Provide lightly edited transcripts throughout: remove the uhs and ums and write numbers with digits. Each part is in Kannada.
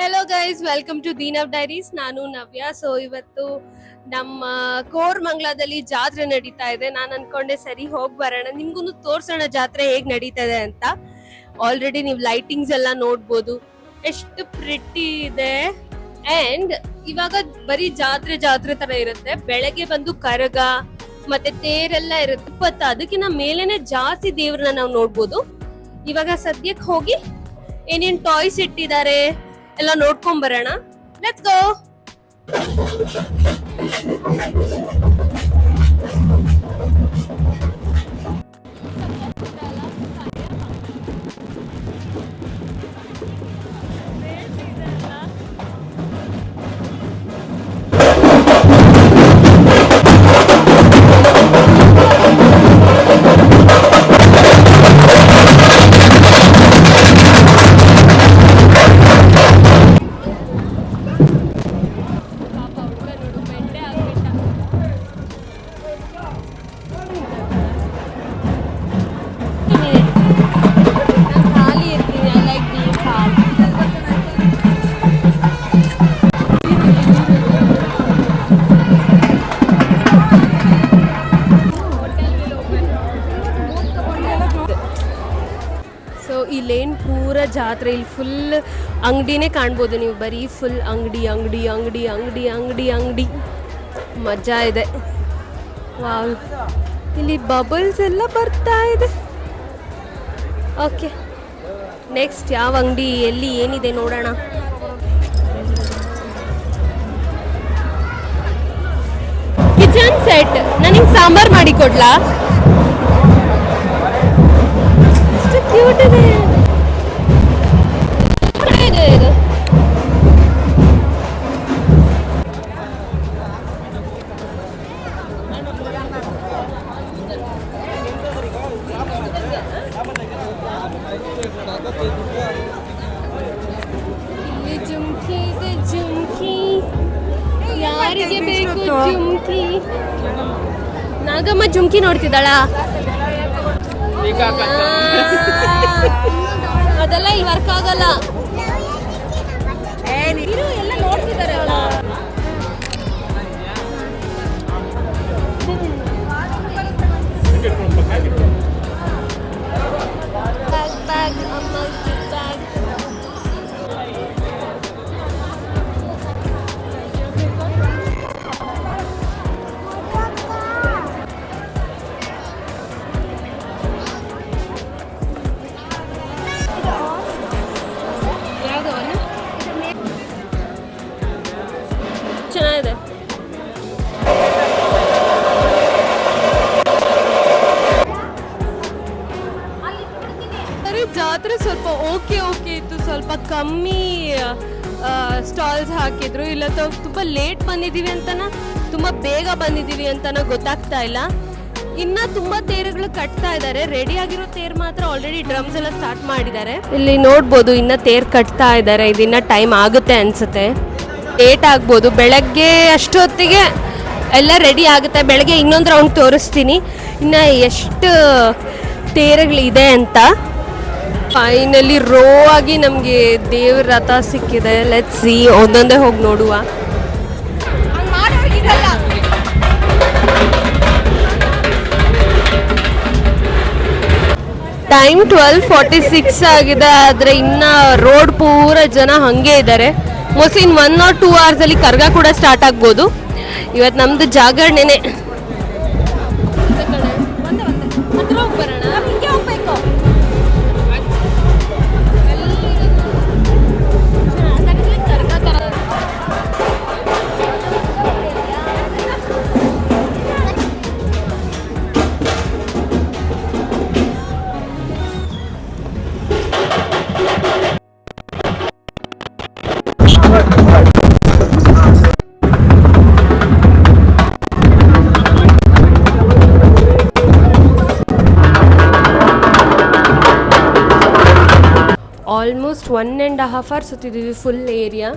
ಹೆಲೋ ಗೈಸ್, ವೆಲ್ಕಮ್ ಟು ದೀನವ್ ಡೈರೀಸ್. ನಾನು ನವ್ಯ. ಸೊ ಇವತ್ತು ನಮ್ಮ ಕೋರ್ಮಂಗ್ಲದಲ್ಲಿ ಜಾತ್ರೆ ನಡೀತಾ ಇದೆ. ನಾನು ಅನ್ಕೊಂಡೆ ಸರಿ ಹೋಗಿ ಬರೋಣ, ನಿಮ್ಗೂ ತೋರ್ಸೋಣ ಜಾತ್ರೆ ಹೇಗ್ ನಡೀತದೆ ಅಂತ. ಆಲ್ರೆಡಿ ನೀವು ಲೈಟಿಂಗ್ಸ್ ಎಲ್ಲ ನೋಡ್ಬೋದು, ಎಷ್ಟು ಪ್ರಿಟಿ ಇದೆ. ಅಂಡ್ ಇವಾಗ ಬರೀ ಜಾತ್ರೆ ಜಾತ್ರೆ ತರ ಇರುತ್ತೆ. ಬೆಳಗ್ಗೆ ಬಂದು ಕರಗ ಮತ್ತೆ ತೇರೆಲ್ಲ ಇರುತ್ತೆ. ಅದಕ್ಕಿಂತ ಮೇಲೇನೆ ಜಾಸ್ತಿ ದೇವ್ರನ್ನ ನಾವು ನೋಡ್ಬೋದು. ಇವಾಗ ಸದ್ಯಕ್ಕೆ ಹೋಗಿ ಏನೇನ್ ಟಾಯ್ಸ್ ಇಟ್ಟಿದ್ದಾರೆ ಎಲ್ಲ ನೋಡ್ಕೊಂಡ್ ಬರೋಣ. Let's go. ಈ ಲೇನ್ ಪೂರ ಜಾತ್ರೆ, ಇಲ್ಲಿ ಫುಲ್ ಅಂಗಡಿನೇ ಕಾಣ್ಬೋದು ನೀವು. ಬರೀ ಫುಲ್ ಅಂಗಡಿ ಅಂಗಡಿ ಅಂಗಡಿ ಅಂಗಡಿ ಅಂಗಡಿ ಅಂಗಡಿ, ಮಜಾ ಇದೆ. ವಾವ್, ಇಲ್ಲಿ ಬಬಲ್ಸ್ ಎಲ್ಲ ಬರ್ತಾ ಇದೆ. ಓಕೆ, ನೆಕ್ಸ್ಟ್ ಯಾವ ಅಂಗಡಿ ಎಲ್ಲಿ ಏನಿದೆ ನೋಡೋಣ. ಕಿಚನ್ ಸೆಟ್, ನನಗೆ ಸಾಂಬಾರ್ ಮಾಡಿ ಕೊಡ್ಲಾ? ಕ್ಯೂಟ್ ಇದೆ ಇದು. ಇಲ್ಲಿ ಜುಮ್ಕಿ ಇದೆ, ಜುಮ್ಕಿ ಯಾರಿಗೆ ಬೇಕು ಜುಮ್ಕಿ? ನಾಗಮ್ಮ ಜುಮ್ಕಿ ನೋಡ್ತಿದ್ದಾಳ? ಅದೆಲ್ಲ ಇಲ್ಲಿ ವರ್ಕ್ ಆಗಲ್ಲ. ಎಲ್ಲ ನೋಡ್ತಿದ್ದಾರೆ ಅವಳ. ಚೆನ್ನಾಗಿದೆ. ಜಾತ್ರೆ ಸ್ವಲ್ಪ ಓಕೆ ಇತ್ತು, ಸ್ವಲ್ಪ ಕಮ್ಮಿ ಸ್ಟಾಲ್ಸ್ ಹಾಕಿದ್ರು. ಇಲ್ಲ ತುಂಬ ಲೇಟ್ ಬಂದಿದ್ದೀವಿ ಅಂತನ, ತುಂಬ ಬೇಗ ಬಂದಿದ್ದೀವಿ ಅಂತನ ಗೊತ್ತಾಗ್ತಾ ಇಲ್ಲ. ಇನ್ನ ತುಂಬಾ ತೇರುಗಳು ಕಟ್ತಾ ಇದ್ದಾರೆ. ರೆಡಿ ಆಗಿರೋ ತೇರು ಮಾತ್ರ ಆಲ್ರೆಡಿ ಡ್ರಮ್ಸ್ ಎಲ್ಲ ಸ್ಟಾರ್ಟ್ ಮಾಡಿದ್ದಾರೆ. ಇಲ್ಲಿ ನೋಡ್ಬೋದು, ಇನ್ನ ತೇರು ಕಟ್ತಾ ಇದ್ದಾರೆ. ಇದಿನ್ನ ಟೈಮ್ ಆಗುತ್ತೆ ಅನ್ಸುತ್ತೆ, ಲೇಟ್ ಆಗ್ಬೋದು. ಬೆಳಗ್ಗೆ ಅಷ್ಟೊತ್ತಿಗೆ ಎಲ್ಲ ರೆಡಿ ಆಗುತ್ತೆ. ಬೆಳಗ್ಗೆ ಇನ್ನೊಂದು ರೌಂಡ್ ತೋರಿಸ್ತೀನಿ ಇನ್ನು ಎಷ್ಟು ತೇರುಗಳಿದೆ ಅಂತ. ಫೈನಲಿ ರೋ ಆಗಿ ನಮಗೆ ದೇವ್ರ ರಥ ಸಿಕ್ಕಿದೆ. ಲೆಟ್ಸ್ ಸಿ, ಒಂದೊಂದೇ ಹೋಗಿ ನೋಡುವ. ಟೈಮ್ 12:46 ಆಗಿದೆ. ಆದರೆ ಇನ್ನು ರೋಡ್ ಪೂರ ಜನ ಹಾಗೆ ಇದ್ದಾರೆ. ಮೋಸ್ಟ್ಲಿ ಇನ್ 1 or 2 hours ಅಲ್ಲಿ ಕರ್ಗ ಕೂಡ ಸ್ಟಾರ್ಟ್ ಆಗ್ಬೋದು. ಇವತ್ತು ನಮ್ದು ಜಾಗರಣೆನೆ. ಆಲ್ಮೋಸ್ಟ್ 1.5 hours ಸುತ್ತಿದ್ದೀವಿ ಫುಲ್ ಏರಿಯಾ.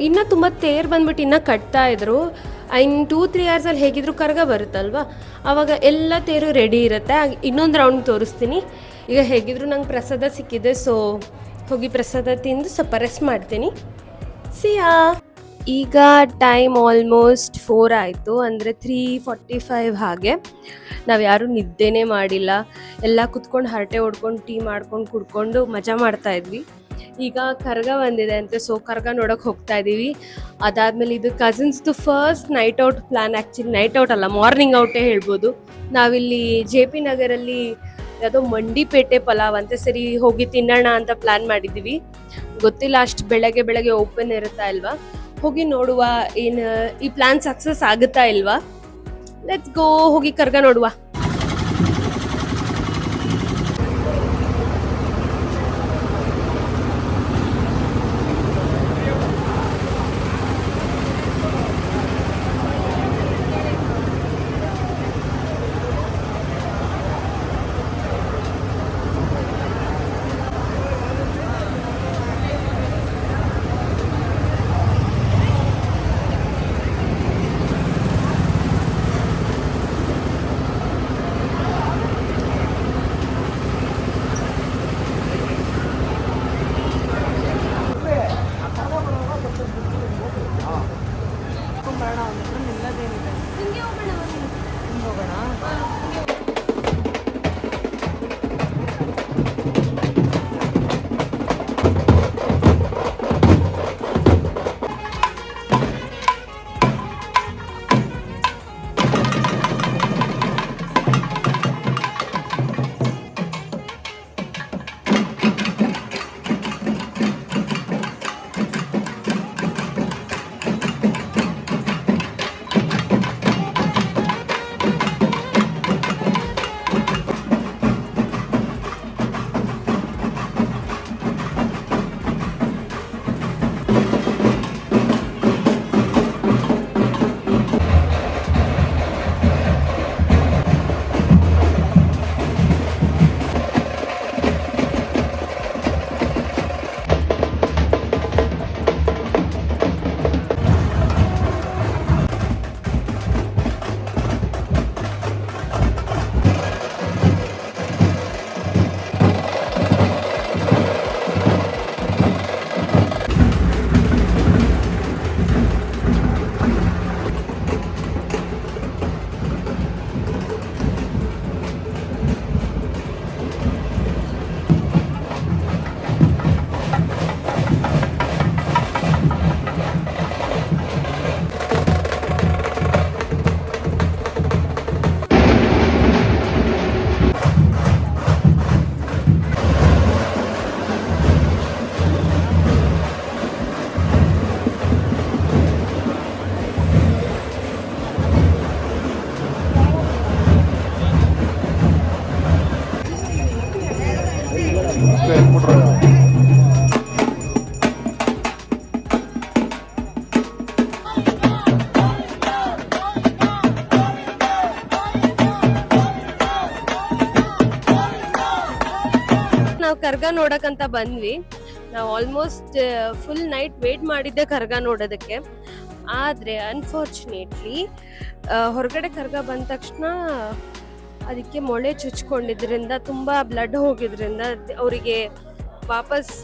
ಇನ್ನೂ ತುಂಬ ತೇರು ಬಂದ್ಬಿಟ್ಟು ಇನ್ನೂ ಕಟ್ತಾ ಇದ್ರು. ಇನ್ನು 2-3 hours ಹೇಗಿದ್ರು ಕರ್ಗ ಬರುತ್ತಲ್ವ, ಆವಾಗ ಎಲ್ಲ ತೇರು ರೆಡಿ ಇರುತ್ತೆ. ಇನ್ನೊಂದು ರೌಂಡ್ ತೋರಿಸ್ತೀನಿ. ಈಗ ಹೇಗಿದ್ರು ನಂಗೆ ಪ್ರಸಾದ ಸಿಕ್ಕಿದೆ, ಸೊ ಹೋಗಿ ಪ್ರಸಾದ ತಿಂದು ಸ್ವಲ್ಪ ರೆಸ್ಟ್ ಮಾಡ್ತೀನಿ. ಸಿಯಾ. ಈಗ ಟೈಮ್ ಆಲ್ಮೋಸ್ಟ್ 4 ಆಯಿತು, ಅಂದರೆ 3:45 ಹಾಗೆ. ನಾವು ಯಾರೂ ನಿದ್ದೆನೇ ಮಾಡಿಲ್ಲ, ಎಲ್ಲ ಕುತ್ಕೊಂಡು ಹರಟೆ ಹೊಡ್ಕೊಂಡು ಟೀ ಮಾಡ್ಕೊಂಡು ಕುಡ್ಕೊಂಡು ಮಜಾ ಮಾಡ್ತಾ ಇದ್ವಿ. ಈಗ ಕರ್ಗ ಬಂದಿದೆ ಅಂತೆ, ಸೊ ಕರ್ಗ ನೋಡೋಕೆ ಹೋಗ್ತಾ ಇದ್ದೀವಿ. ಅದಾದಮೇಲೆ ಇದು ಕಸಿನ್ಸ್ದು first night out plan, actually night out ಅಲ್ಲ, ಮಾರ್ನಿಂಗ್ ಔಟೇ ಹೇಳ್ಬೋದು. ನಾವಿಲ್ಲಿ JP ನಗರಲ್ಲಿ ಯಾವುದೋ ಮಂಡಿಪೇಟೆ ಪಲಾವ್ ಅಂತೆ, ಸರಿ ಹೋಗಿ ತಿನ್ನೋಣ ಅಂತ ಪ್ಲ್ಯಾನ್ ಮಾಡಿದ್ದೀವಿ. ಗೊತ್ತಿಲ್ಲ ಅಷ್ಟು ಬೆಳಗ್ಗೆ ಓಪನ್ ಇರುತ್ತಾ ಇಲ್ವಾ, ಹೋಗಿ ನೋಡುವ ಏನು ಈ ಪ್ಲ್ಯಾನ್ ಸಕ್ಸಸ್ ಆಗುತ್ತಾ ಇಲ್ವಾ. ಲೆಟ್ಸ್ ಗೋ, ಹೋಗಿ ಕರ್ಗ ನೋಡುವ. ನಾವು ಕರ್ಗ ನೋಡಕ್ಕಂತ ಬಂದ್ವಿ. ನಾವು ಆಲ್ಮೋಸ್ಟ್ ಫುಲ್ ನೈಟ್ ವೇಟ್ ಮಾಡಿದ್ದೆ ಕರ್ಗ ನೋಡೋದಕ್ಕೆ. ಆದರೆ ಅನ್ಫಾರ್ಚುನೇಟ್ಲಿ ಹೊರಗಡೆ ಕರ್ಗ ಬಂದ ತಕ್ಷಣ ಅದಕ್ಕೆ ಮೊಳೆ ಚುಚ್ಕೊಂಡಿದ್ರಿಂದ, ತುಂಬ ಬ್ಲಡ್ ಹೋಗಿದ್ರಿಂದ ಅವರಿಗೆ ವಾಪಸ್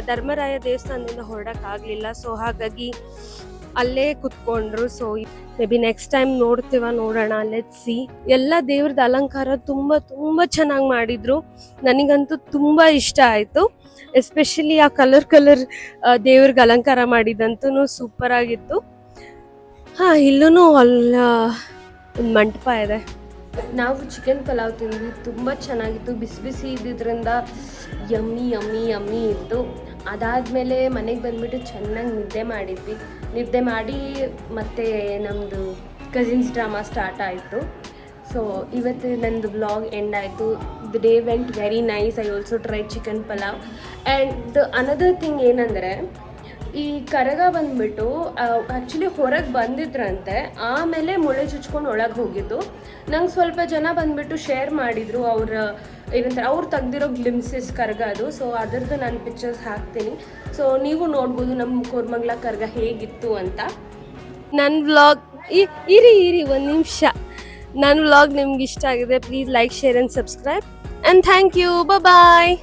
ಧರ್ಮರಾಯ ದೇವಸ್ಥಾನದಿಂದ ಹೊರಡೋಕ್ಕಾಗಲಿಲ್ಲ. ಸೊ ಹಾಗಾಗಿ ಅಲ್ಲೇ ಕುತ್ಕೊಂಡ್ರು. So maybe next time ನೋಡೋಣ, ಲೆಟ್ಸ್ ಸಿ. ಎಲ್ಲ ದೇವ್ರದ್ದು ಅಲಂಕಾರ ತುಂಬ ಚೆನ್ನಾಗಿ ಮಾಡಿದ್ರು. ನನಗಂತೂ ತುಂಬ ಇಷ್ಟ ಆಯಿತು. ಎಸ್ಪೆಷಲಿ ಆ ಕಲರ್ ದೇವ್ರಿಗೆ ಅಲಂಕಾರ ಮಾಡಿದಂತೂ ಸೂಪರ್ ಆಗಿತ್ತು. ಇಲ್ಲೂ ಅಲ್ಲ ಒಂದು ಮಂಟಪ ಇದೆ. ನಾವು ಚಿಕನ್ ಪಲಾವ್ ತಿಂದ್ವಿ, ತುಂಬ ಚೆನ್ನಾಗಿತ್ತು. ಬಿಸಿ ಇದ್ದಿದ್ದರಿಂದ ಯಮ್ಮಿ ಇತ್ತು. ಅದಾದಮೇಲೆ ಮನೆಗೆ ಬಂದುಬಿಟ್ಟು ಚೆನ್ನಾಗಿ ನಿದ್ದೆ ಮಾಡಿ ಮತ್ತೆ ನಮ್ಮದು ಕಸಿನ್ಸ್ ಡ್ರಾಮಾ ಸ್ಟಾರ್ಟ್ ಆಯಿತು. ಸೊ ಇವತ್ತು ನಂದು ವ್ಲಾಗ್ ಎಂಡ್ ಆಯಿತು. The day vent very nice. I also try chicken pulao. And another thing ಏನಂದರೆ, ಈ ಕರಗ ಬಂದುಬಿಟ್ಟು ಆ್ಯಕ್ಚುಲಿ ಹೊರಗೆ ಬಂದಿದ್ರಂತೆ, ಆಮೇಲೆ ಮೊಳೆ ಚುಚ್ಕೊಂಡು ಒಳಗೆ ಹೋಗಿದ್ದು. ನಂಗೆ ಸ್ವಲ್ಪ ಜನ ಬಂದುಬಿಟ್ಟು ಶೇರ್ ಮಾಡಿದರು ಅವ್ರು ತೆಗ್ದಿರೋ ಗ್ಲಿಮ್ಸಸ್ ಕರ್ಗ ಅದು. ಸೊ ಅದರದ್ದು ನಾನು ಪಿಕ್ಚರ್ಸ್ ಹಾಕ್ತೀನಿ. ಸೊ ನೀವು ನೋಡ್ಬೋದು ನಮ್ಮ ಕೋರ್ಮಂಗ್ಲ ಕರ್ಗ ಹೇಗಿತ್ತು ಅಂತ. ನನ್ನ ವ್ಲಾಗ್ ಇರಿ ಒಂದು ನಿಮಿಷ. ನನ್ನ ವ್ಲಾಗ್ ನಿಮ್ಗೆ ಇಷ್ಟ ಆಗಿದೆ, please like, share and subscribe. And thank you. Bye.